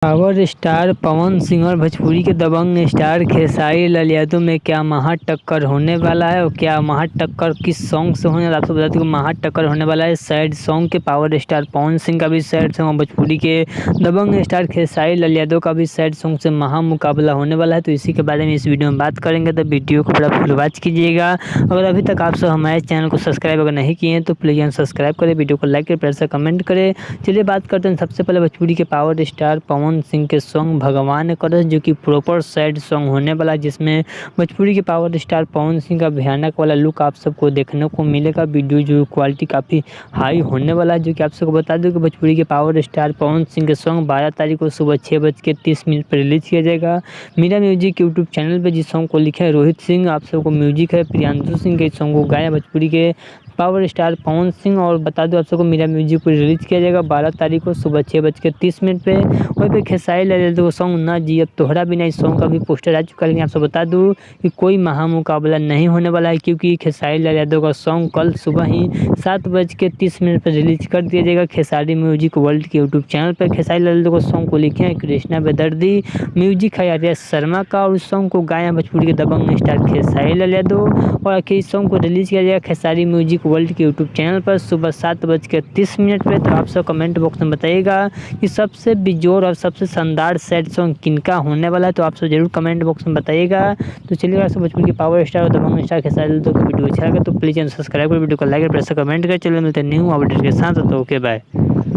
Power star Pawan Singh और भोजपुरी के दबंग स्टार खेसारी लाल यादव में क्या महा टक्कर होने वाला है और क्या महा टक्कर किस सॉन्ग से होने वाला है? आपको बता दूं महा टक्कर होने वाला है सैड सॉन्ग के। पावर स्टार पवन सिंह का भी सैड सॉन्ग और भोजपुरी के दबंग स्टार खेसारी लाल यादव का भी सैड सॉन्ग से महा मुकाबला होने वाला है। तो इसी के बारे में इस वीडियो में बात करेंगे, तो वीडियो को पूरा फुल वॉच कीजिएगा। अगर अभी तक आप सब हमारे चैनल को सब्सक्राइब अगर नहीं किए हैं तो प्लीज़ सब्सक्राइब करें, वीडियो को लाइक करें, प्यार से कमेंट करें। चलिए बात करते हैं सबसे पहले भोजपुरी के पावर स्टार पवन सिंह के सॉन्ग भगवान करस, जो कि प्रॉपर सैड सॉन्ग होने वाला है, जिसमें भोजपुरी के पावर स्टार पवन सिंह का भयानक वाला लुक आप सबको देखने को मिलेगा। वीडियो जो क्वालिटी काफ़ी हाई होने वाला है, जो कि आप सबको बता दूं कि भोजपुरी के पावर स्टार पवन सिंह के सॉन्ग 12 तारीख को सुबह 6:30 पर रिलीज किया जाएगा। मीरा म्यूजिक यूट्यूब चैनल पर। जिस सॉन्ग को लिखा है रोहित सिंह, आप सबको म्यूजिक है प्रियांशु सिंह के सॉन्ग को गाया भोजपुरी के पावर स्टार पवन सिंह। और बता दो आप सबको मीरा म्यूजिक पर रिलीज किया जाएगा 12 तारीख को सुबह 6:30 पे। वहीं पे खेसारी लाल यादव सॉन्ग ना जी अब तोहरा बिना, इस सॉन्ग का भी पोस्टर आ चुका है। लेकिन आपसे बता दूं कि कोई महा मुकाबला नहीं होने वाला है, क्योंकि खेसारी लाल यादव का सॉन्ग कल सुबह ही 7:30 पर रिलीज कर दिया जाएगा खेसारी म्यूजिक वर्ल्ड के यूट्यूब चैनल पर। खेसारी लाल यादव को सॉन्ग को लिखे हैं कृष्णा बेदर्दी, म्यूजिक है आर्या शर्मा का, और उस सॉन्ग को गाया भोजपुरी के दबंग स्टार खेसारी लाल यादव। और आखिर इस सॉन्ग को रिलीज किया जाएगा खेसारी म्यूजिक वर्ल्ड के यूट्यूब चैनल पर सुबह 7:30 पे। तो आप सब कमेंट बॉक्स में बताइएगा कि सबसे बेजोर और सबसे शानदार सैड सॉन्ग किनका होने वाला है, तो आप सब जरूर कमेंट बॉक्स में बताइएगा। तो चलिए आप सब भोजपुरी के पावर स्टार और दबंग स्टार खेसारी लाल यादव का वीडियो अच्छा लगा तो प्लीज़ सब्सक्राइब कर, वीडियो को लाइक कर, प्रेस कमेंट कर। चलिए मिलते हैं न्यू अपडेट के साथ, तो ओके बाय।